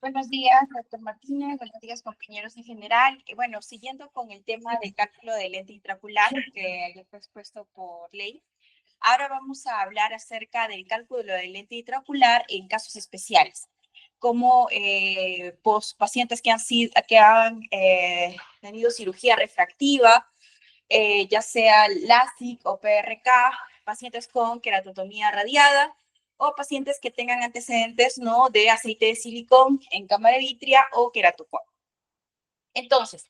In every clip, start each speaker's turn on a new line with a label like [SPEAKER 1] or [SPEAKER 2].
[SPEAKER 1] Buenos días, doctor Martínez. Buenos días, compañeros en general. Bueno, siguiendo con el tema del cálculo del lente intraocular que ya fue expuesto por ley, ahora vamos a hablar acerca del cálculo del lente intraocular en casos especiales, como pacientes que han tenido cirugía refractiva, ya sea LASIK o PRK, pacientes con queratotomía radiada o pacientes que tengan antecedentes, ¿no?, de aceite de silicón en cámara vitrea o queratocono. Entonces,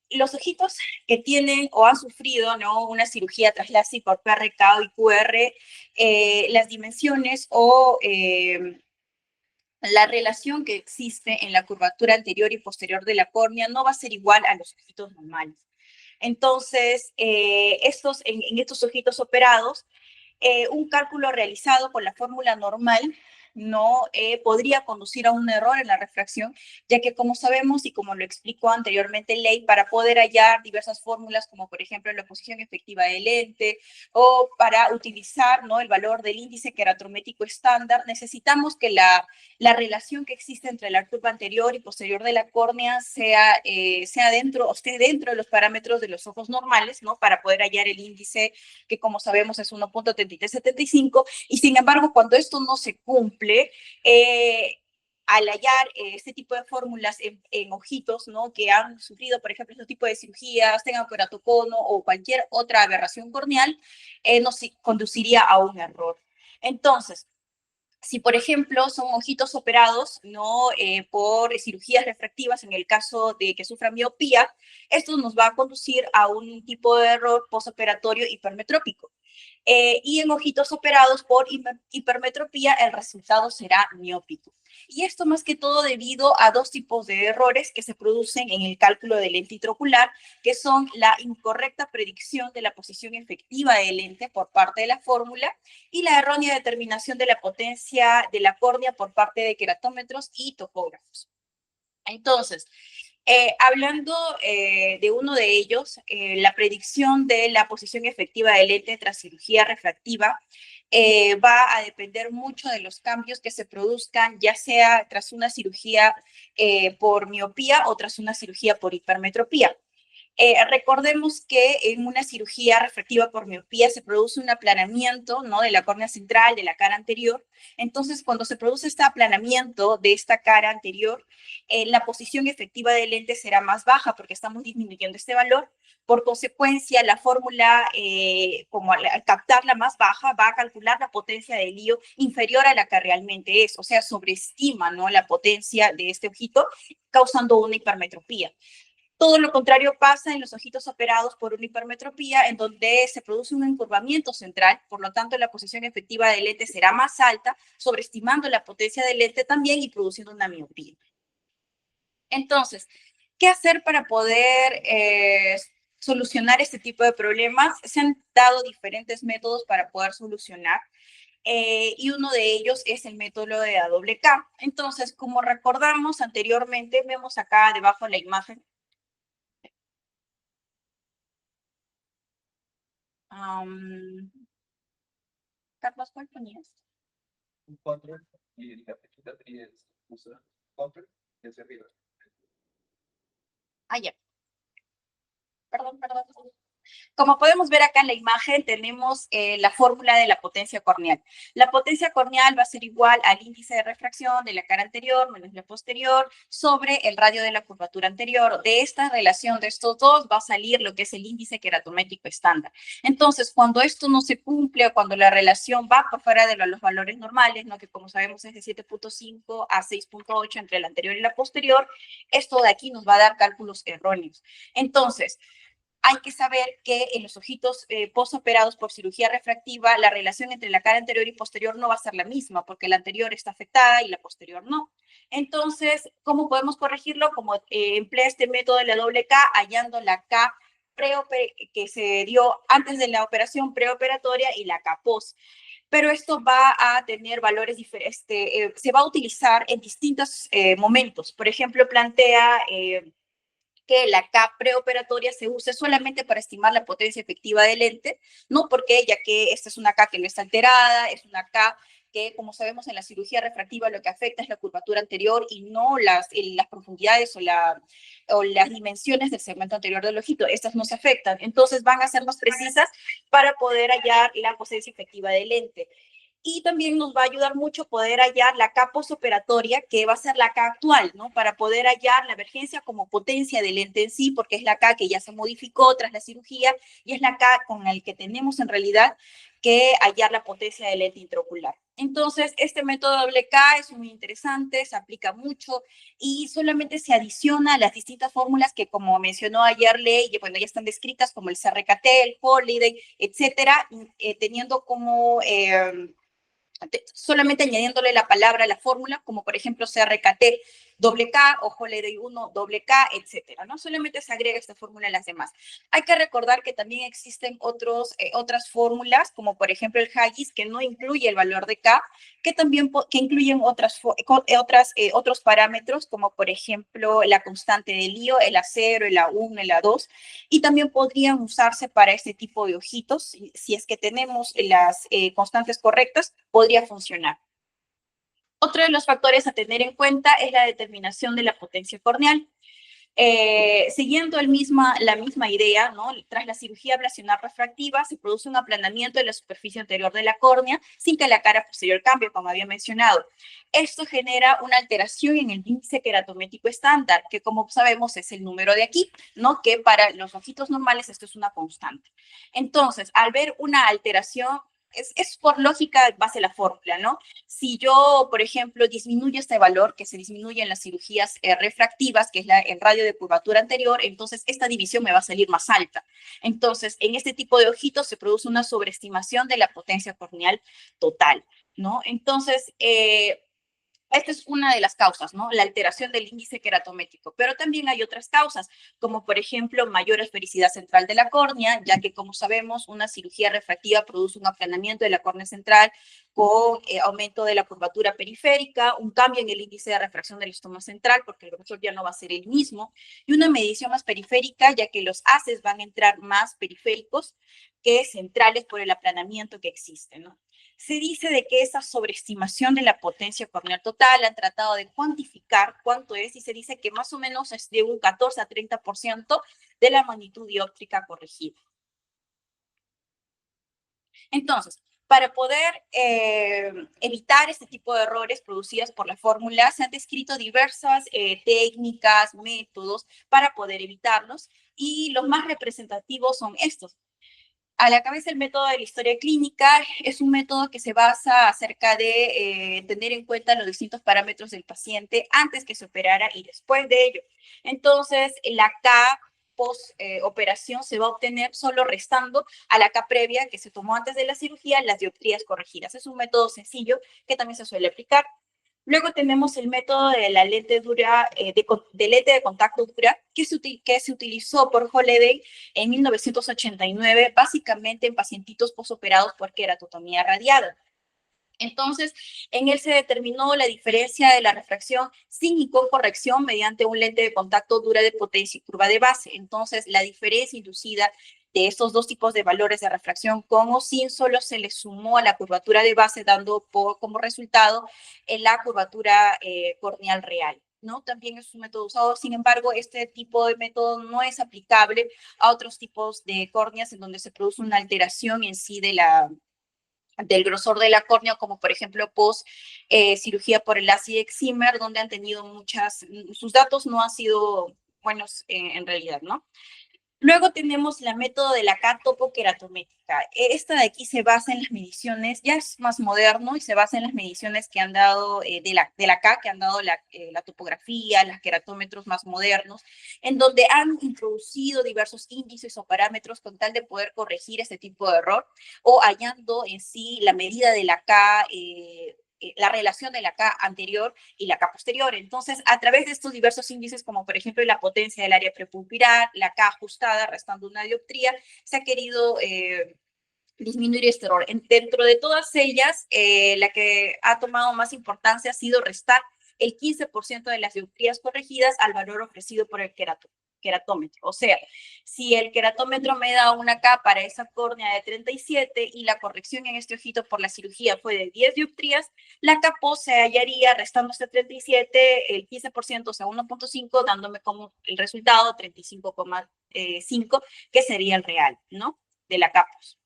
[SPEAKER 1] los ojitos que tienen o han sufrido, ¿no?, una cirugía tras LASIK por PRK o IQR, las dimensiones o la relación que existe en la curvatura anterior y posterior de la córnea no va a ser igual a los ojitos normales. Entonces, en estos ojitos operados, un cálculo realizado con la fórmula normal no podría conducir a un error en la refracción, ya que como sabemos y como lo explicó anteriormente Ley, para poder hallar diversas fórmulas, como por ejemplo la posición efectiva del lente o para utilizar, ¿no?, el valor del índice queratrométrico estándar, necesitamos que la relación que existe entre la curva anterior y posterior de la córnea sea dentro, o esté dentro de los parámetros de los ojos normales, ¿no?, para poder hallar el índice que, como sabemos, es 1.3375, y sin embargo, cuando esto no se cumple, al hallar este tipo de fórmulas en ojitos, ¿no?, que han sufrido, por ejemplo, este tipo de cirugías, tengan queratocono o cualquier otra aberración corneal, nos conduciría a un error. Entonces, si, por ejemplo, son ojitos operados, ¿no?, por cirugías refractivas, en el caso de que sufran miopía, esto nos va a conducir a un tipo de error postoperatorio hipermetrópico. Y en ojitos operados por hipermetropía, el resultado será miópico. Y esto más que todo debido a dos tipos de errores que se producen en el cálculo del lente intraocular, que son la incorrecta predicción de la posición efectiva del lente por parte de la fórmula y la errónea determinación de la potencia de la córnea por parte de queratómetros y topógrafos. Entonces, hablando de uno de ellos, la predicción de la posición efectiva del lente tras cirugía refractiva va a depender mucho de los cambios que se produzcan, ya sea tras una cirugía por miopía o tras una cirugía por hipermetropía. Recordemos que en una cirugía refractiva por miopía se produce un aplanamiento, ¿no?, de la córnea central, de la cara anterior. Entonces, cuando se produce este aplanamiento de esta cara anterior, la posición efectiva del lente será más baja porque estamos disminuyendo este valor. Por consecuencia, la fórmula, como al captarla más baja, va a calcular la potencia del lío inferior a la que realmente es, o sea, sobreestima, ¿no?, la potencia de este ojito, causando una hipermetropía. Todo lo contrario pasa en los ojitos operados por una hipermetropía, en donde se produce un encurvamiento central, por lo tanto la posición efectiva del lente será más alta, sobreestimando la potencia del lente también y produciendo una miopía. Entonces, ¿qué hacer para poder solucionar este tipo de problemas? Se han dado diferentes métodos para poder solucionar. Y uno de ellos es el método de AWK. Entonces, como recordamos anteriormente, vemos acá debajo la imagen. Carlos, ¿cuál ponías?
[SPEAKER 2] Un control y la flechita es usa control y hacia arriba.
[SPEAKER 1] Ah, ya. Perdón. Como podemos ver acá en la imagen, tenemos la fórmula de la potencia corneal. La potencia corneal va a ser igual al índice de refracción de la cara anterior menos la posterior sobre el radio de la curvatura anterior. De esta relación de estos dos va a salir lo que es el índice queratométrico estándar. Entonces, cuando esto no se cumple o cuando la relación va por fuera de los valores normales, ¿no?, que como sabemos es de 7.5 a 6.8 entre la anterior y la posterior, esto de aquí nos va a dar cálculos erróneos. Entonces, hay que saber que en los ojitos postoperados por cirugía refractiva, la relación entre la cara anterior y posterior no va a ser la misma, porque la anterior está afectada y la posterior no. Entonces, ¿cómo podemos corregirlo? Como emplea este método de la doble K, hallando la K que se dio antes de la operación preoperatoria y la K post. Pero esto va a tener valores diferentes, se va a utilizar en distintos momentos. Por ejemplo, plantea que la K preoperatoria se use solamente para estimar la potencia efectiva del lente, no porque ya que esta es una K que no está alterada, es una K que, como sabemos, en la cirugía refractiva lo que afecta es la curvatura anterior y no las profundidades o las dimensiones del segmento anterior del ojito. Estas no se afectan. Entonces van a ser más precisas para poder hallar la potencia efectiva del lente. Y también nos va a ayudar mucho poder hallar la K postoperatoria, que va a ser la K actual, ¿no? Para poder hallar la emergencia como potencia del lente en sí, porque es la K que ya se modificó tras la cirugía y es la K con la que tenemos en realidad que hallar la potencia del lente intraocular. Entonces, este método doble K es muy interesante, se aplica mucho y solamente se adiciona a las distintas fórmulas que, como mencionó ayer Ley, bueno, ya están descritas como el CRKT, el Holiday, etcétera, teniendo como solamente añadiéndole la palabra a la fórmula, como por ejemplo CRKT doble K o Holiday 1 doble K, etcétera, ¿no? Solamente se agrega esta fórmula a las demás. Hay que recordar que también existen otras fórmulas, como por ejemplo el Haggis, que no incluye el valor de K, que también incluyen otros parámetros, como por ejemplo la constante de lío, el A0, el A1, el A2, y también podrían usarse para este tipo de ojitos. Si es que tenemos las constantes correctas, podría funcionar. Otro de los factores a tener en cuenta es la determinación de la potencia corneal. Siguiendo la misma idea, ¿no? Tras la cirugía ablacional refractiva se produce un aplanamiento de la superficie anterior de la córnea sin que la cara posterior cambie, como había mencionado. Esto genera una alteración en el índice queratométrico estándar, que como sabemos es el número de aquí, ¿no? Que para los ojitos normales esto es una constante. Entonces, al ver una alteración, es por lógica base la fórmula, ¿no? Si yo, por ejemplo, disminuyo este valor que se disminuye en las cirugías refractivas, que es el radio de curvatura anterior, entonces esta división me va a salir más alta. Entonces, en este tipo de ojitos se produce una sobreestimación de la potencia corneal total, ¿no? Entonces, esta es una de las causas, ¿no? La alteración del índice queratométrico, pero también hay otras causas, como por ejemplo mayor esfericidad central de la córnea, ya que como sabemos una cirugía refractiva produce un aplanamiento de la córnea central con aumento de la curvatura periférica, un cambio en el índice de refracción del estoma central, porque el grosor ya no va a ser el mismo, y una medición más periférica, ya que los haces van a entrar más periféricos que centrales por el aplanamiento que existe, ¿no? Se dice de que esa sobreestimación de la potencia corneal total han tratado de cuantificar cuánto es y se dice que más o menos es de un 14 a 30% de la magnitud dióptrica corregida. Entonces, para poder evitar este tipo de errores producidos por la fórmula, se han descrito diversas técnicas, métodos para poder evitarlos y los más representativos son estos. A la cabeza el método de la historia clínica es un método que se basa acerca de tener en cuenta los distintos parámetros del paciente antes que se operara y después de ello. Entonces, la K post operación se va a obtener solo restando a la K previa que se tomó antes de la cirugía las dioptrías corregidas. Es un método sencillo que también se suele aplicar. Luego tenemos el método de la lente dura, de lente de contacto dura, que se utilizó por Holiday en 1989, básicamente en pacientitos posoperados por queratotomía radiada. Entonces, en él se determinó la diferencia de la refracción sin y con corrección mediante un lente de contacto dura de potencia y curva de base. Entonces, la diferencia inducida de estos dos tipos de valores de refracción con o sin solo se le sumó a la curvatura de base, dando como resultado la curvatura corneal real, ¿no? También es un método usado, sin embargo, este tipo de método no es aplicable a otros tipos de córneas en donde se produce una alteración en sí del grosor de la córnea, como por ejemplo post cirugía por el ácido Zimmer, donde han tenido sus datos no han sido buenos en realidad, ¿no? Luego tenemos la método de la K topoqueratométrica. Esta de aquí se basa en las mediciones, ya es más moderno y se basa en las mediciones que han dado de la K, que han dado la topografía, los queratómetros más modernos, en donde han introducido diversos índices o parámetros con tal de poder corregir este tipo de error o hallando en sí la medida de la K, la relación de la K anterior y la K posterior. Entonces, a través de estos diversos índices, como por ejemplo la potencia del área prepuppilar, la K ajustada, restando una dioptría, se ha querido disminuir este error. Dentro de todas ellas, la que ha tomado más importancia ha sido restar el 15% de las dioptrías corregidas al valor ofrecido por el queratómetro. O sea, si el queratómetro me da una K para esa córnea de 37 y la corrección en este ojito por la cirugía fue de 10 dioptrías, la K-PO se hallaría restando este 37, el 15%, o sea, 1.5, dándome como el resultado 35,5, que sería el real, ¿no? De la K-POS.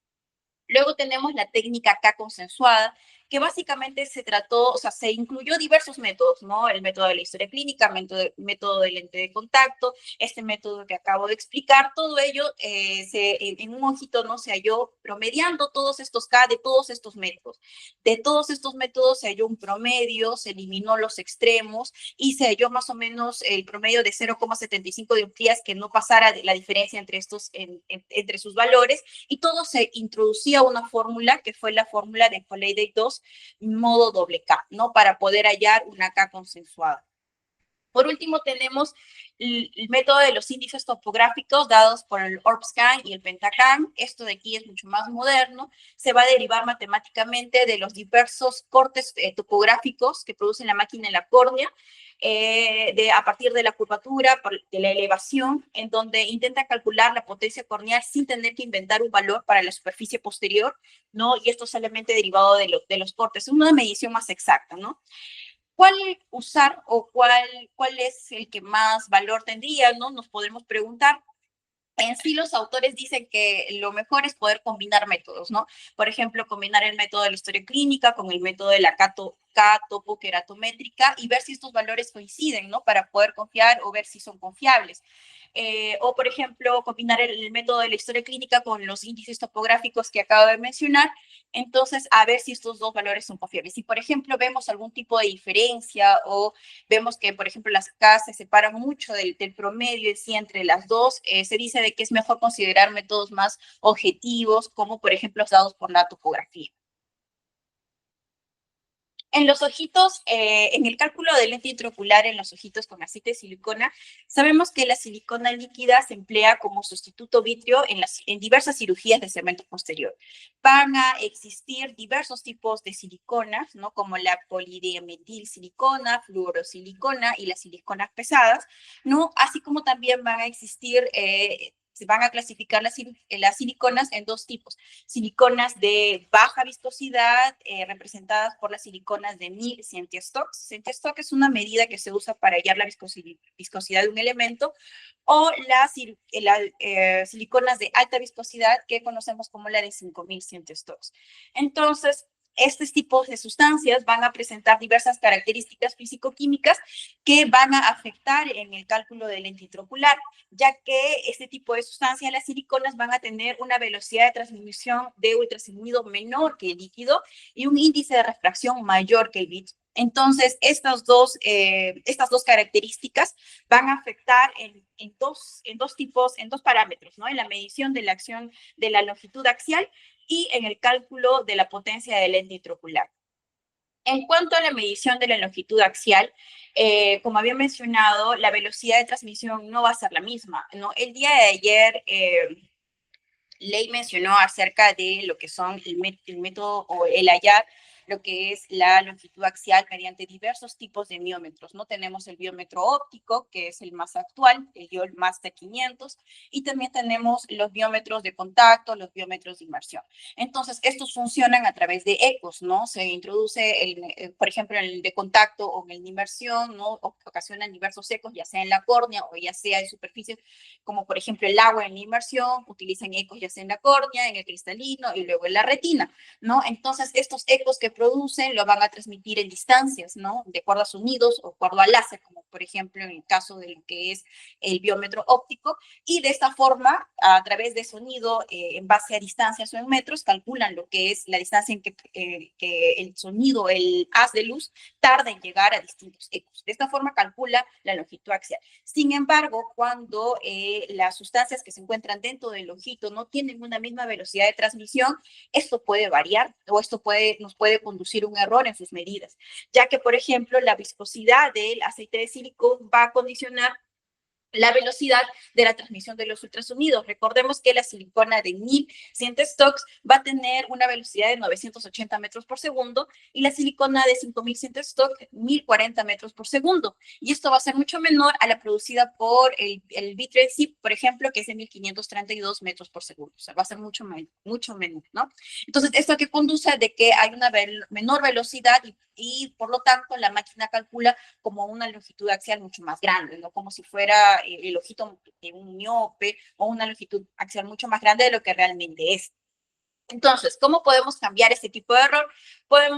[SPEAKER 1] Luego tenemos la técnica K consensuada, que básicamente se trató, o sea, se incluyó diversos métodos, ¿no? El método de la historia clínica, método del lente de contacto, este método que acabo de explicar, todo ello en un ojito, ¿no? Se halló promediando todos estos K de todos estos métodos. De todos estos métodos se halló un promedio, se eliminó los extremos y se halló más o menos el promedio de 0,75 dioptrías, que no pasara la diferencia entre entre sus valores, y todo se introducía una fórmula que fue la fórmula de Colliday 2 modo doble K, ¿no? Para poder hallar una K consensuada. Por último, tenemos el método de los índices topográficos dados por el ORBSCAN y el PentaCam. Esto de aquí es mucho más moderno. Se va a derivar matemáticamente de los diversos cortes topográficos que produce la máquina en la córnea, a partir de la curvatura, de la elevación, en donde intenta calcular la potencia corneal sin tener que inventar un valor para la superficie posterior, ¿no? Y esto es solamente derivado de los cortes. Es una medición más exacta, ¿no? ¿Cuál usar o cuál es el que más valor tendría, ¿no? Nos podemos preguntar. En sí, los autores dicen que lo mejor es poder combinar métodos, ¿no? Por ejemplo, combinar el método de la historia clínica con el método de la K-topokeratométrica y ver si estos valores coinciden, ¿no? Para poder confiar o ver si son confiables. O, por ejemplo, combinar el método de la historia clínica con los índices topográficos que acabo de mencionar. Entonces, a ver si estos dos valores son confiables. Si, por ejemplo, vemos algún tipo de diferencia o vemos que, por ejemplo, las K se separan mucho del promedio en sí entre las dos, se dice de que es mejor considerar métodos más objetivos, como, por ejemplo, los dados por la topografía. En los ojitos, en el cálculo del lente intraocular en los ojitos con aceite de silicona, sabemos que la silicona líquida se emplea como sustituto vitrio en diversas cirugías de cemento posterior. Van a existir diversos tipos de siliconas, ¿no? Como la polidimetilsilicona, fluorosilicona y las siliconas pesadas, ¿no? Así como también van a existir se van a clasificar las siliconas en dos tipos: siliconas de baja viscosidad, representadas por las siliconas de Mie Centistock. Centistock es una medida que se usa para hallar la viscosidad de un elemento, o las siliconas de alta viscosidad, que conocemos como la de 5000 Centistocks. Entonces, estos tipos de sustancias van a presentar diversas características físico-químicas que van a afectar en el cálculo del lente intraocular, ya que este tipo de sustancias, las siliconas, van a tener una velocidad de transmisión de ultrasonido menor que el líquido y un índice de refracción mayor que el vidrio. Entonces, estas dos características van a afectar en dos parámetros, ¿no? En la medición de la acción de la longitud axial y en el cálculo de la potencia del lente intraocular. En cuanto a la medición de la longitud axial, como había mencionado, la velocidad de transmisión no va a ser la misma, ¿no? El día de ayer, Ley mencionó acerca de lo que son el método o el hallar lo que es la longitud axial mediante diversos tipos de biómetros, ¿no? Tenemos el biómetro óptico, que es el más actual, el YOL Master 500, y también tenemos los biómetros de contacto, los biómetros de inmersión. Entonces, estos funcionan a través de ecos, ¿no? Se introduce, por ejemplo, el de contacto o en el de inmersión, ¿no? Ocasionan diversos ecos, ya sea en la córnea o ya sea en superficies, como por ejemplo el agua en la inmersión, utilizan ecos ya sea en la córnea, en el cristalino y luego en la retina, ¿no? Entonces, estos ecos que producen lo van a transmitir en distancias, ¿no? De acuerdo a sonidos o de acuerdo al láser, como por ejemplo en el caso de lo que es el biómetro óptico, y de esta forma, a través de sonido, en base a distancias o en metros, calculan lo que es la distancia en que el sonido, el haz de luz, tarda en llegar a distintos ecos. De esta forma calcula la longitud axial. Sin embargo, cuando las sustancias que se encuentran dentro del ojito no tienen una misma velocidad de transmisión, esto puede variar o esto nos puede conducir un error en sus medidas, ya que, por ejemplo, la viscosidad del aceite de silicón va a condicionar la velocidad de la transmisión de los ultrasonidos. Recordemos que la silicona de 1100 stocks va a tener una velocidad de 980 metros por segundo y la silicona de 5100 stocks 1040 metros por segundo. Y esto va a ser mucho menor a la producida por el vitrio en sí, por ejemplo, que es de 1532 metros por segundo. O sea, va a ser mucho menor, ¿no? Entonces, esto que conduce de que hay una menor velocidad y por lo tanto la máquina calcula como una longitud axial mucho más grande, ¿no? Como si fuera el ojito de un miope o una longitud axial mucho más grande de lo que realmente es. Entonces, ¿cómo podemos cambiar este tipo de error? Puede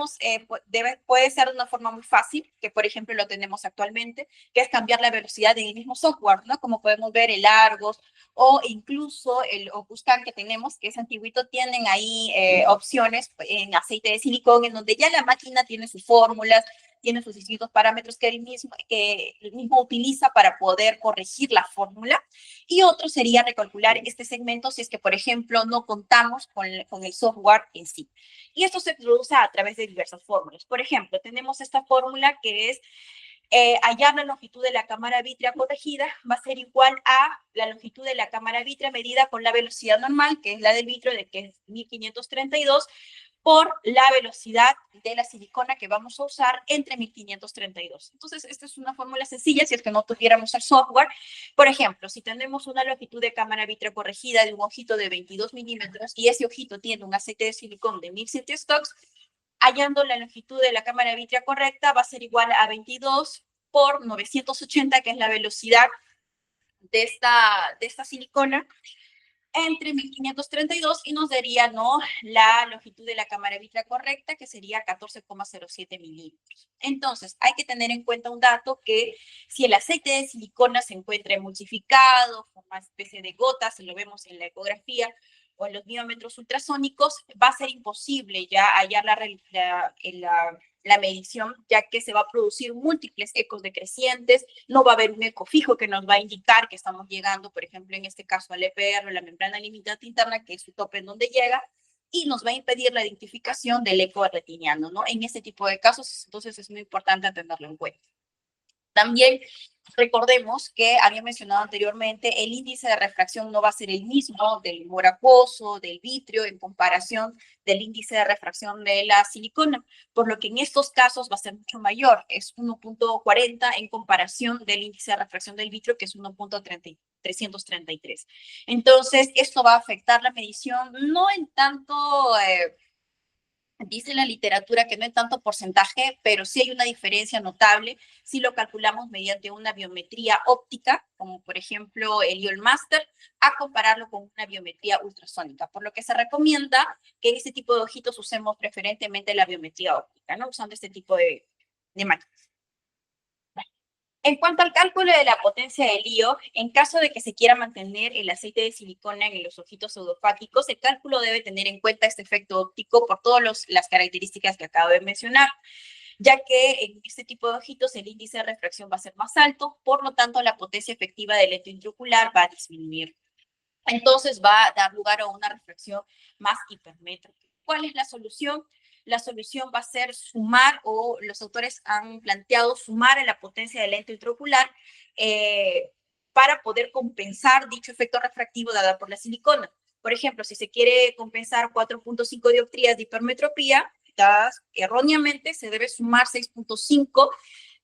[SPEAKER 1] ser de una forma muy fácil, que por ejemplo lo tenemos actualmente, que es cambiar la velocidad del mismo software, ¿no? Como podemos ver el Argos o incluso el Opuscan que tenemos, que es antiguito, tienen ahí opciones en aceite de silicón, en donde ya la máquina tiene sus fórmulas, tiene sus distintos parámetros que el mismo utiliza para poder corregir la fórmula. Y otro sería recalcular este segmento si es que, por ejemplo, no contamos con el software en sí. Y esto se produce a través de diversas fórmulas. Por ejemplo, tenemos esta fórmula que es hallar la longitud de la cámara vítrea corregida va a ser igual a la longitud de la cámara vítrea medida con la velocidad normal, que es la del vitrio, de que es 1532, por la velocidad de la silicona que vamos a usar entre 1532. Entonces, esta es una fórmula sencilla si es que no tuviéramos el software. Por ejemplo, si tenemos una longitud de cámara vítrea corregida de un ojito de 22 milímetros y ese ojito tiene un aceite de silicón de 1100 stocks, hallando la longitud de la cámara vítrea correcta va a ser igual a 22 por 980, que es la velocidad de esta silicona, entre 1532 y nos daría, ¿no?, la longitud de la cámara vítrea correcta, que sería 14,07 milímetros. Entonces, hay que tener en cuenta un dato que si el aceite de silicona se encuentra emulsificado, forma especie de gotas, si lo vemos en la ecografía o en los biométros ultrasónicos, va a ser imposible ya hallar la medición, ya que se va a producir múltiples ecos decrecientes, no va a haber un eco fijo que nos va a indicar que estamos llegando, por ejemplo, en este caso al EPR, la membrana limitante interna, que es su tope en donde llega, y nos va a impedir la identificación del eco retiniano, ¿no? En este tipo de casos, entonces es muy importante tenerlo en cuenta. También recordemos que había mencionado anteriormente, el índice de refracción no va a ser el mismo del humor acuoso, del vitrio, en comparación del índice de refracción de la silicona, por lo que en estos casos va a ser mucho mayor, es 1,40 en comparación del índice de refracción del vitrio, que es 1,333. Entonces, esto va a afectar la medición, no en tanto... dice la literatura que no en tanto porcentaje, pero sí hay una diferencia notable si lo calculamos mediante una biometría óptica, como por ejemplo el IOL Master, a compararlo con una biometría ultrasónica, por lo que se recomienda que en este tipo de ojitos usemos preferentemente la biometría óptica, ¿no? Usando este tipo de máquinas. En cuanto al cálculo de la potencia del lío, en caso de que se quiera mantener el aceite de silicona en los ojitos pseudofáquicos, el cálculo debe tener en cuenta este efecto óptico por todas las características que acabo de mencionar, ya que en este tipo de ojitos el índice de refracción va a ser más alto, por lo tanto la potencia efectiva del lente intraocular va a disminuir. Entonces va a dar lugar a una refracción más hipermétrica. ¿Cuál es la solución? La solución va a ser sumar, o los autores han planteado sumar a la potencia del lente intraocular para poder compensar dicho efecto refractivo dado por la silicona. Por ejemplo, si se quiere compensar 4,5 dioptrías de hipermetropía, erróneamente se debe sumar 6,5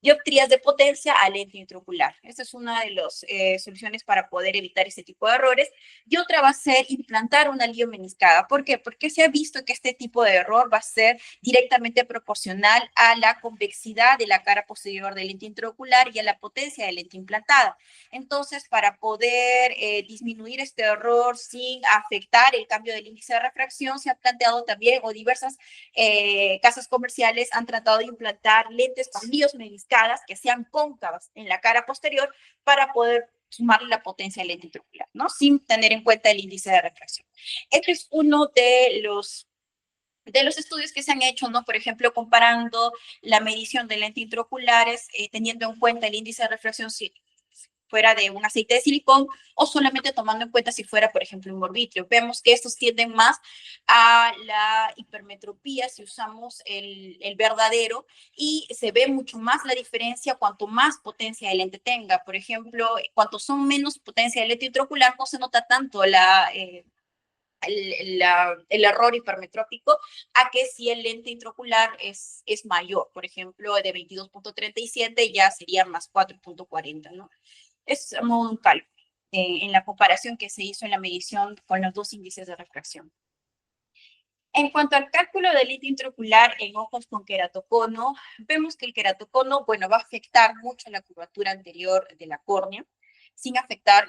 [SPEAKER 1] dioptrías de potencia al lente intraocular. Esta es una de las soluciones para poder evitar este tipo de errores. Y otra va a ser implantar una meniscada. ¿Por qué? Porque se ha visto que este tipo de error va a ser directamente proporcional a la convexidad de la cara posterior del lente intraocular y a la potencia de lente implantada. Entonces, para poder disminuir este error sin afectar el cambio del índice de refracción, se ha planteado también, o diversas casas comerciales han tratado de implantar lentes con meniscadas que sean cóncavas en la cara posterior para poder sumarle la potencia del lente intraocular, ¿no? Sin tener en cuenta el índice de refracción. Este es uno de los estudios que se han hecho, ¿no? Por ejemplo, comparando la medición de lentes intraoculares, teniendo en cuenta el índice de refracción fuera de un aceite de silicón o solamente tomando en cuenta si fuera, por ejemplo, un Borbitrio. Vemos que estos tienden más a la hipermetropía si usamos el verdadero y se ve mucho más la diferencia cuanto más potencia el lente tenga. Por ejemplo, cuanto son menos potencia del lente intraocular, no se nota tanto el error hipermetrópico a que si el lente intraocular es mayor. Por ejemplo, de 22.37 ya sería más 4.40, ¿no? Es un cálculo en la comparación que se hizo en la medición con los dos índices de refracción. En cuanto al cálculo del lente intraocular en ojos con queratocono, vemos que el queratocono, bueno, va a afectar mucho la curvatura anterior de la córnea, sin afectar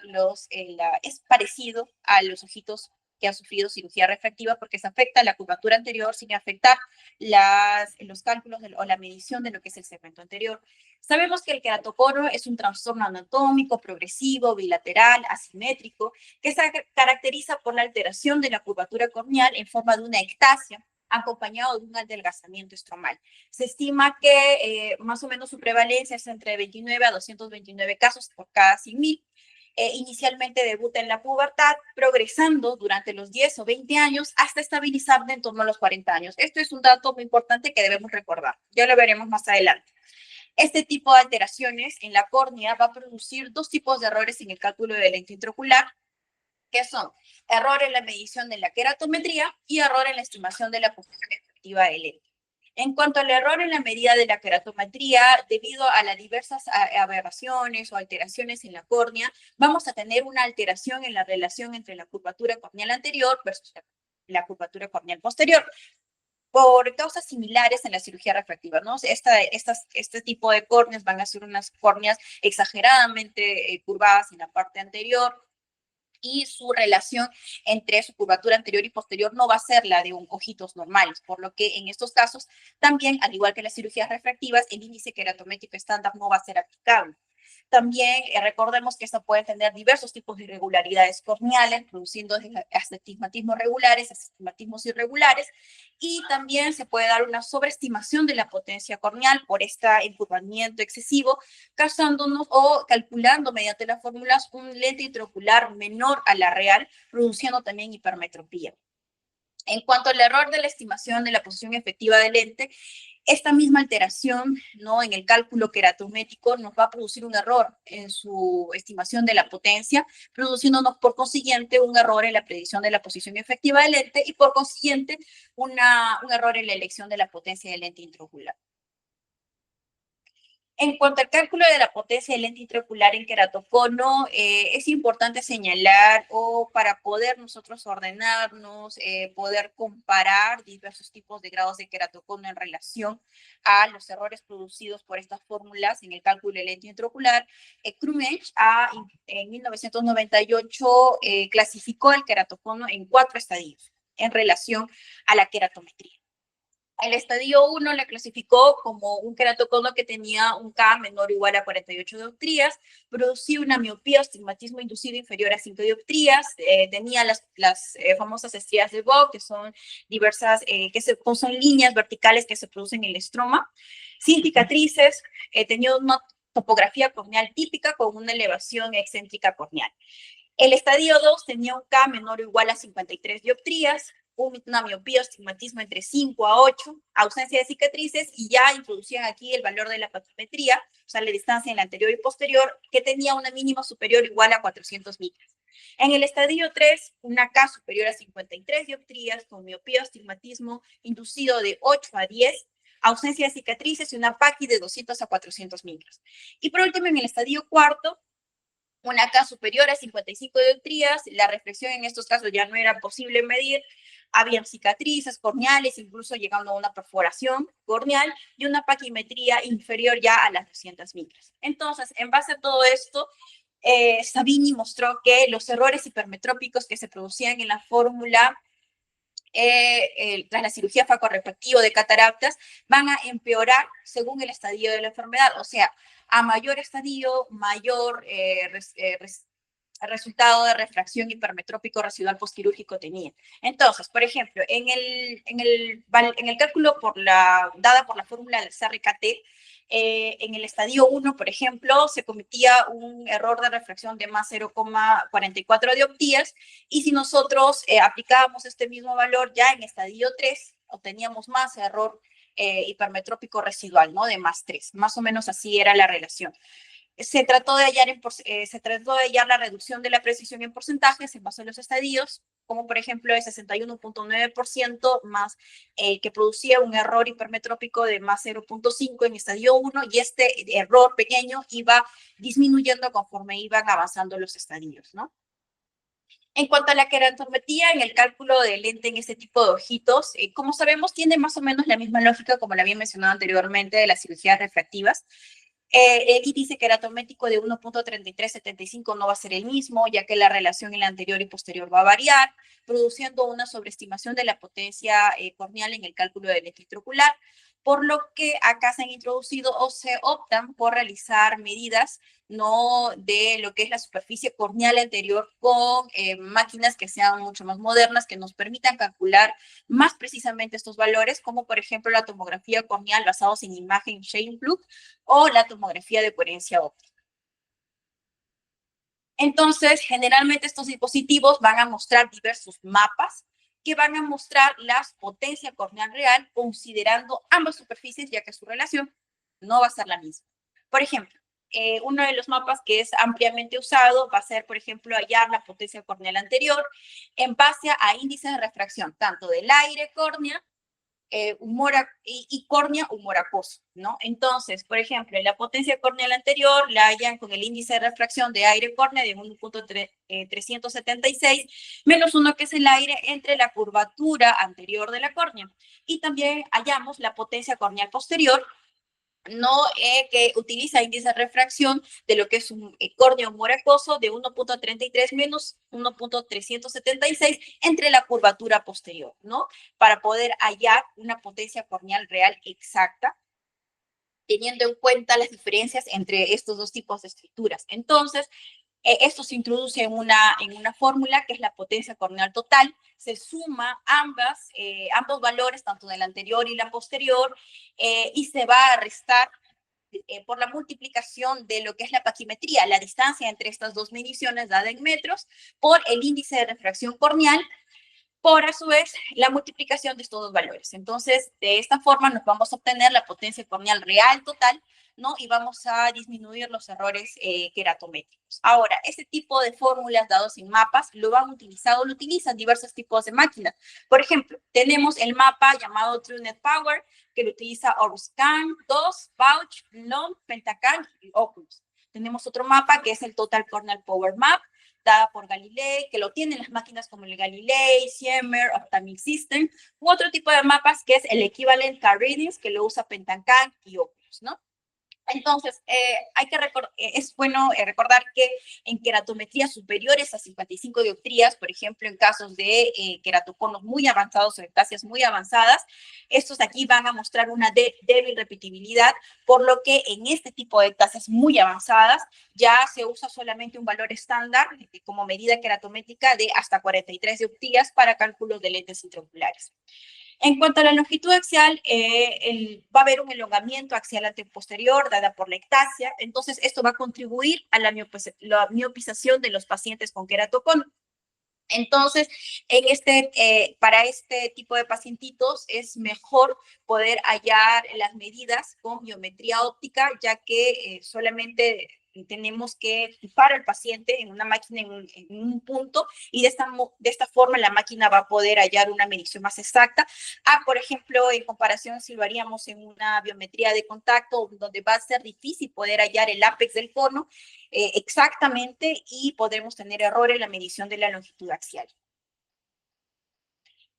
[SPEAKER 1] es parecido a los ojitos que han sufrido cirugía refractiva porque se afecta la curvatura anterior sin afectar los cálculos o la medición de lo que es el segmento anterior. Sabemos que el queratocono es un trastorno anatómico progresivo, bilateral, asimétrico, que se caracteriza por la alteración de la curvatura corneal en forma de una ectasia, acompañado de un adelgazamiento estromal. Se estima que más o menos su prevalencia es entre 29 a 229 casos por cada 100.000. Inicialmente debuta en la pubertad, progresando durante los 10 o 20 años hasta estabilizarse en torno a los 40 años. Esto es un dato muy importante que debemos recordar. Ya lo veremos más adelante. Este tipo de alteraciones en la córnea va a producir dos tipos de errores en el cálculo del lente intraocular, que son error en la medición de la queratometría y error en la estimación de la posición efectiva del lente. En cuanto al error en la medida de la queratometría, debido a las diversas aberraciones o alteraciones en la córnea, vamos a tener una alteración en la relación entre la curvatura corneal anterior versus la curvatura corneal posterior, por causas similares en la cirugía refractiva, ¿no? Este tipo de córneas van a ser unas córneas exageradamente curvadas en la parte anterior, y su relación entre su curvatura anterior y posterior no va a ser la de ojitos normales, por lo que en estos casos también, al igual que las cirugías refractivas, el índice queratométrico estándar no va a ser aplicable. También recordemos que esto puede tener diversos tipos de irregularidades corneales, produciendo astigmatismos regulares, astigmatismos irregulares, y también se puede dar una sobreestimación de la potencia corneal por este encurvamiento excesivo, causándonos o calculando mediante las fórmulas un lente intraocular menor a la real, produciendo también hipermetropía. En cuanto al error de la estimación de la posición efectiva del lente, esta misma alteración, ¿no?, en el cálculo queratométrico nos va a producir un error en su estimación de la potencia, produciéndonos por consiguiente un error en la predicción de la posición efectiva del lente y por consiguiente un error en la elección de la potencia del lente intraocular. En cuanto al cálculo de la potencia del lente intraocular en queratocono, es importante señalar o para poder nosotros ordenarnos, poder comparar diversos tipos de grados de queratocono en relación a los errores producidos por estas fórmulas en el cálculo del lente intraocular. Krummesch en 1998 clasificó el queratocono en 4 estadios en relación a la queratometría. El estadio 1 le clasificó como un queratocono que tenía un K menor o igual a 48 dioptrías, producía una miopía o astigmatismo inducido inferior a 5 dioptrías, tenía las famosas estrías de Vogt, que son diversas, son líneas verticales que se producen en el estroma, sin cicatrices, tenía una topografía corneal típica con una elevación excéntrica corneal. El estadio 2 tenía un K menor o igual a 53 dioptrías, una miopía o astigmatismo entre 5 a 8, ausencia de cicatrices, y ya introducían aquí el valor de la patometría, o sea, la distancia en la anterior y posterior, que tenía una mínima superior o igual a 400 micras. En el estadio 3, una K superior a 53 dioptrías, con miopía o astigmatismo inducido de 8 a 10, ausencia de cicatrices y una PACI de 200 a 400 micras. Y por último, en el estadio 4, una K superior a 55 dioptrías, la reflexión en estos casos ya no era posible medir, habían cicatrices corneales, incluso llegando a una perforación corneal, y una paquimetría inferior ya a las 200 micras. Entonces, en base a todo esto, Savini mostró que los errores hipermetrópicos que se producían en la fórmula tras la cirugía facorrefractiva de cataractas van a empeorar según el estadio de la enfermedad, o sea, a mayor estadio, mayor resultado de refracción hipermetrópico residual postquirúrgico tenía. Entonces, por ejemplo, en el cálculo dada por la fórmula del CRKT, En el estadio 1, por ejemplo, se cometía un error de refracción de más 0,44 dioptrías, y si nosotros aplicábamos este mismo valor ya en estadio 3, obteníamos más error hipermetrópico residual, ¿no? De más 3. Más o menos así era la relación. Se trató de hallar la reducción de la precisión en porcentajes en base a los estadios, como por ejemplo el 61,9% más que producía un error hipermetrópico de más 0,5 en estadio 1, y este error pequeño iba disminuyendo conforme iban avanzando los estadios, ¿no? En cuanto a la queratometría, en el cálculo de lente en este tipo de ojitos, como sabemos, tiene más o menos la misma lógica como la había mencionado anteriormente de las cirugías refractivas. El índice queratométrico de 1,3375 no va a ser el mismo, ya que la relación en la anterior y posterior va a variar, produciendo una sobreestimación de la potencia corneal en el cálculo del lente intraocular, por lo que acá se han introducido o se optan por realizar medidas no de lo que es la superficie corneal anterior con máquinas que sean mucho más modernas, que nos permitan calcular más precisamente estos valores, como por ejemplo la tomografía corneal basados en imagen Scheimpflug o la tomografía de coherencia óptica. Entonces, generalmente estos dispositivos van a mostrar diversos mapas que van a mostrar la potencia corneal real considerando ambas superficies, ya que su relación no va a ser la misma. Por ejemplo, uno de los mapas que es ampliamente usado va a ser, por ejemplo, hallar la potencia corneal anterior en base a índices de refracción, tanto del aire córnea y córnea humoracoso, ¿no? Entonces, por ejemplo, la potencia corneal anterior la hallan con el índice de refracción de aire córnea de 1,376 menos 1, que es el aire entre la curvatura anterior de la córnea. Y también hallamos la potencia corneal posterior, no que utiliza índice de refracción de lo que es un córneo humoracoso de 1,33 menos 1,376 entre la curvatura posterior, ¿no? Para poder hallar una potencia corneal real exacta, teniendo en cuenta las diferencias entre estos dos tipos de estructuras. Entonces, esto se introduce en una fórmula que es la potencia corneal total. Se suma ambos valores, tanto de la anterior y la posterior, y se va a restar por la multiplicación de lo que es la paquimetría, la distancia entre estas dos mediciones dada en metros, por el índice de refracción corneal, por a su vez la multiplicación de estos dos valores. Entonces, de esta forma nos vamos a obtener la potencia corneal real total, ¿no? Y vamos a disminuir los errores queratométricos. Ahora, este tipo de fórmulas dados en mapas lo utilizan diversos tipos de máquinas. Por ejemplo, tenemos el mapa llamado TrueNet Power, que lo utiliza Oruscan, DOS, Bausch, LOM, Pentacan y Oculus. Tenemos otro mapa que es el Total Corneal Power Map, dada por Galilei, que lo tienen las máquinas como el Galilei, Siemer, Optamic System, u otro tipo de mapas que es el Equivalent Car Readings, que lo usa Pentacan y Oculus, ¿no? Entonces, es bueno recordar que en queratometrías superiores a 55 dioptrías, por ejemplo, en casos de queratoconos muy avanzados o ectasias muy avanzadas, estos aquí van a mostrar una débil repetibilidad, por lo que en este tipo de ectasias muy avanzadas ya se usa solamente un valor estándar como medida queratométrica de hasta 43 dioptrías para cálculos de lentes intraoculares. En cuanto a la longitud axial, va a haber un elongamiento axial anteposterior dada por la ectasia, entonces esto va a contribuir a la miopización de los pacientes con queratocono. Entonces, para este tipo de pacientitos es mejor poder hallar las medidas con biometría óptica, ya que solamente tenemos que fijar al paciente en una máquina en un punto, y de esta forma la máquina va a poder hallar una medición más exacta. Por ejemplo, en comparación si lo haríamos en una biometría de contacto, donde va a ser difícil poder hallar el ápex del cono exactamente, y podremos tener error en la medición de la longitud axial.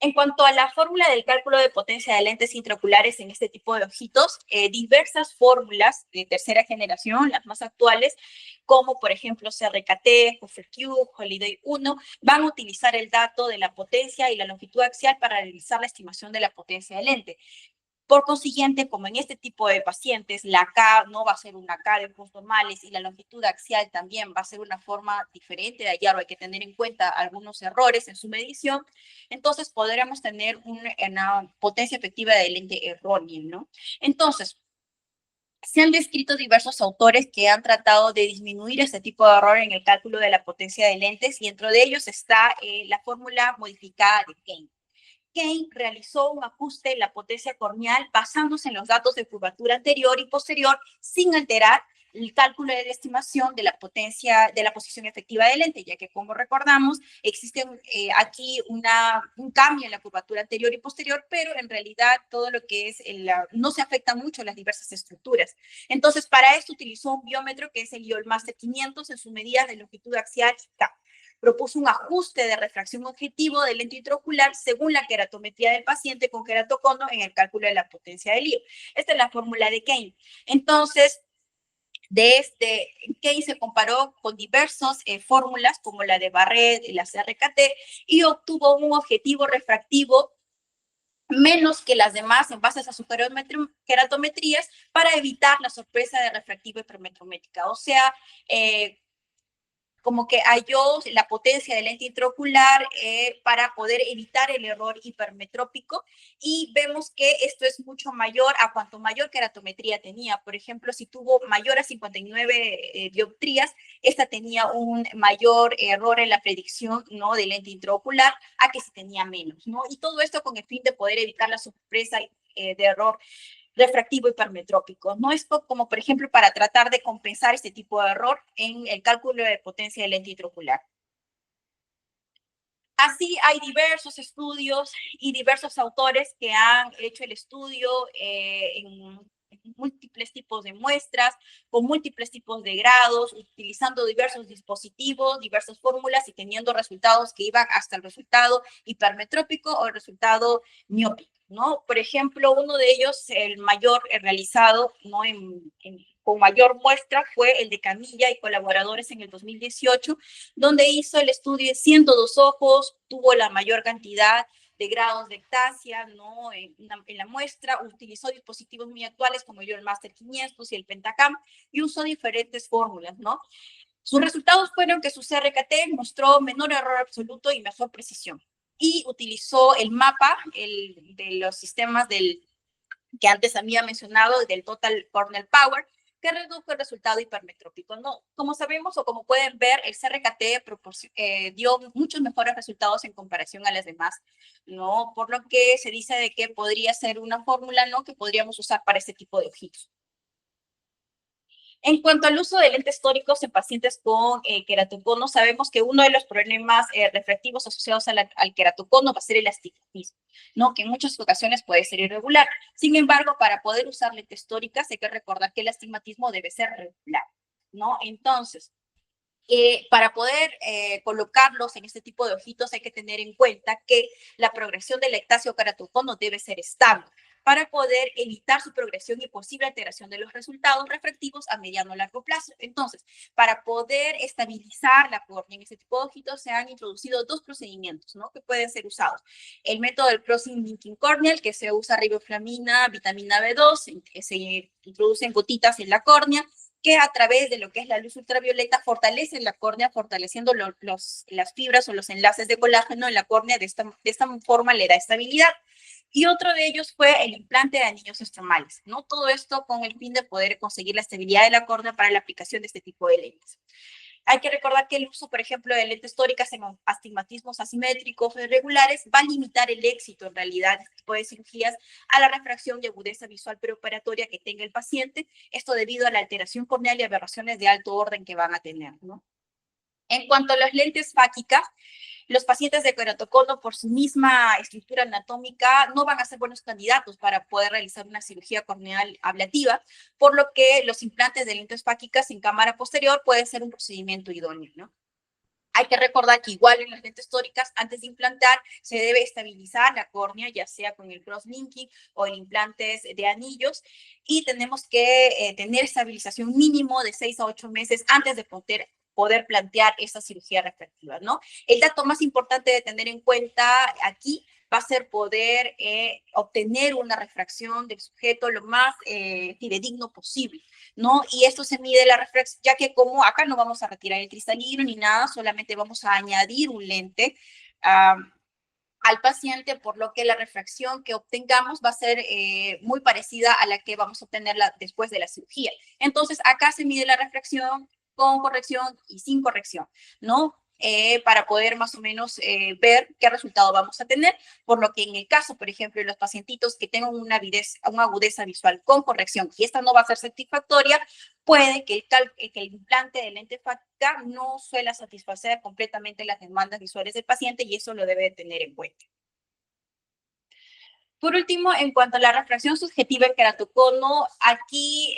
[SPEAKER 1] En cuanto a la fórmula del cálculo de potencia de lentes intraoculares en este tipo de ojitos, diversas fórmulas de tercera generación, las más actuales, como por ejemplo CRKT, Hofer-Q, Holiday 1, van a utilizar el dato de la potencia y la longitud axial para realizar la estimación de la potencia del lente. Por consiguiente, como en este tipo de pacientes, la K no va a ser una K de ojos normales y la longitud axial también va a ser una forma diferente de hallar, o hay que tener en cuenta algunos errores en su medición, entonces podremos tener una potencia efectiva de lente errónea, ¿no? Entonces, Se han descrito diversos autores que han tratado de disminuir este tipo de error en el cálculo de la potencia de lentes y dentro de ellos está la fórmula modificada de Kane. Kane realizó un ajuste en la potencia corneal basándose en los datos de curvatura anterior y posterior sin alterar el cálculo de la estimación de la potencia de la posición efectiva del lente, ya que como recordamos existe aquí un cambio en la curvatura anterior y posterior, pero en realidad todo lo que es no se afecta mucho las diversas estructuras. Entonces para esto utilizó un biómetro que es el IOL-Master 500 en su medida de longitud axial y K. Propuso un ajuste de refracción objetivo del lente intraocular según la queratometría del paciente con queratocono en el cálculo de la potencia del IO. Esta es la fórmula de Kane. Entonces, Kane se comparó con diversas fórmulas como la de Barrett y las RKT y obtuvo un objetivo refractivo menos que las demás en base a sus queratometrías para evitar la sorpresa de refractiva hipermetrométrica. O sea, como que halló la potencia del lente intraocular para poder evitar el error hipermetrópico y vemos que esto es mucho mayor a cuanto mayor queratometría tenía. Por ejemplo, si tuvo mayor a 59 dioptrías, esta tenía un mayor error en la predicción, ¿no?, del lente intraocular a que si tenía menos, ¿no? Y todo esto con el fin de poder evitar la sorpresa de error refractivo hipermetrópico. No es como, por ejemplo, para tratar de compensar este tipo de error en el cálculo de potencia del lente intraocular. Así hay diversos estudios y diversos autores que han hecho el estudio en múltiples tipos de muestras, con múltiples tipos de grados, utilizando diversos dispositivos, diversas fórmulas y teniendo resultados que iban hasta el resultado hipermetrópico o el resultado miópico, ¿no? Por ejemplo, uno de ellos, el mayor realizado, ¿no?, con mayor muestra fue el de Camilla y colaboradores en el 2018, donde hizo el estudio en 102 ojos, tuvo la mayor cantidad de grados de ectasia, ¿no?, en la muestra, utilizó dispositivos muy actuales como el Master 500 y el Pentacam, y usó diferentes fórmulas, ¿no? Sus resultados fueron que su CRKT mostró menor error absoluto y mejor precisión. Y utilizó el mapa de los sistemas que antes había mencionado, del Total Cornell Power, que redujo el resultado hipermetrópico. No, como sabemos o como pueden ver, el CRKT dio muchos mejores resultados en comparación a las demás, ¿no? Por lo que se dice de que podría ser una fórmula, ¿no?, que podríamos usar para este tipo de ojitos. En cuanto al uso de lentes tóricos en pacientes con queratocono, sabemos que uno de los problemas refractivos asociados al queratocono va a ser el astigmatismo, ¿no?, que en muchas ocasiones puede ser irregular. Sin embargo, para poder usar lentes tóricas hay que recordar que el astigmatismo debe ser regular, ¿no? Entonces, para poder colocarlos en este tipo de ojitos hay que tener en cuenta que la progresión del ectasio queratocono debe ser estable para poder evitar su progresión y posible alteración de los resultados refractivos a mediano o largo plazo. Entonces, para poder estabilizar la córnea en este tipo de ojitos se han introducido dos procedimientos, ¿no?, que pueden ser usados. El método del crossing linking corneal, que se usa riboflamina, vitamina B2, que se introducen gotitas en la córnea, que a través de lo que es la luz ultravioleta fortalecen la córnea, fortaleciendo las fibras o los enlaces de colágeno en la córnea. De esta forma le da estabilidad. Y otro de ellos fue el implante de anillos estromales, ¿no? Todo esto con el fin de poder conseguir la estabilidad de la córnea para la aplicación de este tipo de lentes. Hay que recordar que el uso, por ejemplo, de lentes tóricas en astigmatismos asimétricos o irregulares va a limitar el éxito, en realidad, de este tipo de cirugías a la refracción y agudeza visual preoperatoria que tenga el paciente, esto debido a la alteración corneal y aberraciones de alto orden que van a tener, ¿no? En cuanto a las lentes fáquicas, los pacientes de queratocono, por su misma estructura anatómica, no van a ser buenos candidatos para poder realizar una cirugía corneal ablativa, por lo que los implantes de lentes fáquicas en cámara posterior pueden ser un procedimiento idóneo, ¿no? Hay que recordar que igual en las lentes tóricas, antes de implantar, se debe estabilizar la córnea, ya sea con el cross-linking o el implantes de anillos, y tenemos que tener estabilización mínimo de 6 a 8 meses antes de poder plantear esta cirugía refractiva, ¿no? El dato más importante de tener en cuenta aquí va a ser poder obtener una refracción del sujeto lo más fidedigno posible, ¿no? Y esto se mide la refracción, ya que como acá no vamos a retirar el cristalino ni nada, solamente vamos a añadir un lente al paciente, por lo que la refracción que obtengamos va a ser muy parecida a la que vamos a obtener después de la cirugía. Entonces, acá se mide la refracción con corrección y sin corrección, ¿no? Para poder más o menos ver qué resultado vamos a tener, por lo que en el caso, por ejemplo, de los pacientitos que tengan una agudeza visual con corrección y esta no va a ser satisfactoria, puede que el implante de lente fáctica no suela satisfacer completamente las demandas visuales del paciente y eso lo debe tener en cuenta. Por último, en cuanto a la refracción subjetiva en keratocono, aquí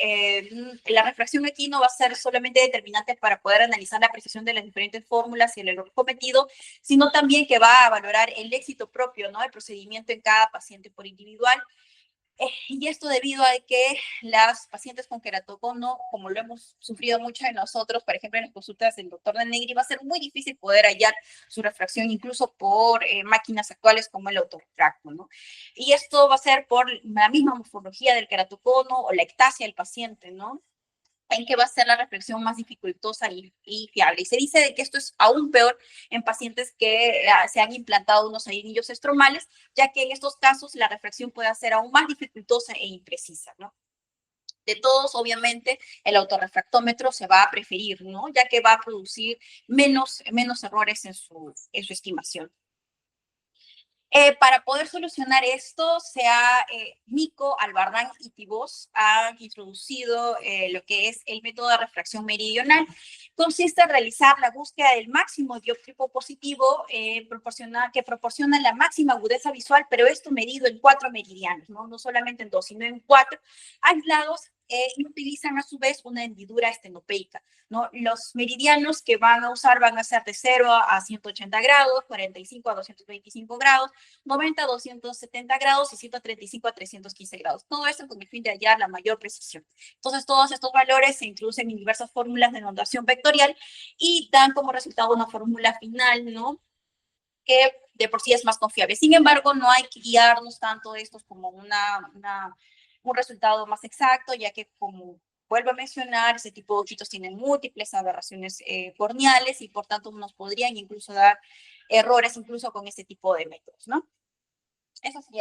[SPEAKER 1] la refracción aquí no va a ser solamente determinante para poder analizar la precisión de las diferentes fórmulas y el error cometido, sino también que va a valorar el éxito propio, ¿no? El procedimiento en cada paciente por individual. Y esto debido a que las pacientes con queratocono, como lo hemos sufrido mucho de nosotros, por ejemplo, en las consultas del doctor de Negri, va a ser muy difícil poder hallar su refracción, incluso por máquinas actuales como el autorretracto, ¿no? Y esto va a ser por la misma morfología del queratocono o la ectasia del paciente, ¿no? En que va a ser la reflexión más dificultosa y fiable. Y se dice de que esto es aún peor en pacientes que se han implantado unos anillos estromales, ya que en estos casos la reflexión puede ser aún más dificultosa e imprecisa, ¿no? De todos, obviamente, el autorrefractómetro se va a preferir, ¿no? Ya que va a producir menos errores en su estimación. Para poder solucionar esto, Mico, Albarrán y Tibós han introducido lo que es el método de refracción meridional. Consiste en realizar la búsqueda del máximo dióptrico positivo que proporciona la máxima agudeza visual, pero esto medido en 4 meridianos, ¿no? No solamente en 2, sino en 4 aislados y utilizan a su vez una hendidura estenopeica, ¿no? Los meridianos que van a usar van a ser de 0 a 180 grados, 45 a 225 grados, 90 a 270 grados y 135 a 315 grados. Todo esto con el fin de hallar la mayor precisión. Entonces, todos estos valores se introducen en diversas fórmulas de notación vectorial y dan como resultado una fórmula final, ¿no? Que de por sí es más confiable. Sin embargo, no hay que guiarnos tanto de estos como un resultado más exacto, ya que como vuelvo a mencionar, ese tipo de ojitos tienen múltiples aberraciones corneales y por tanto nos podrían incluso dar errores incluso con este tipo de métodos, ¿no? Eso sería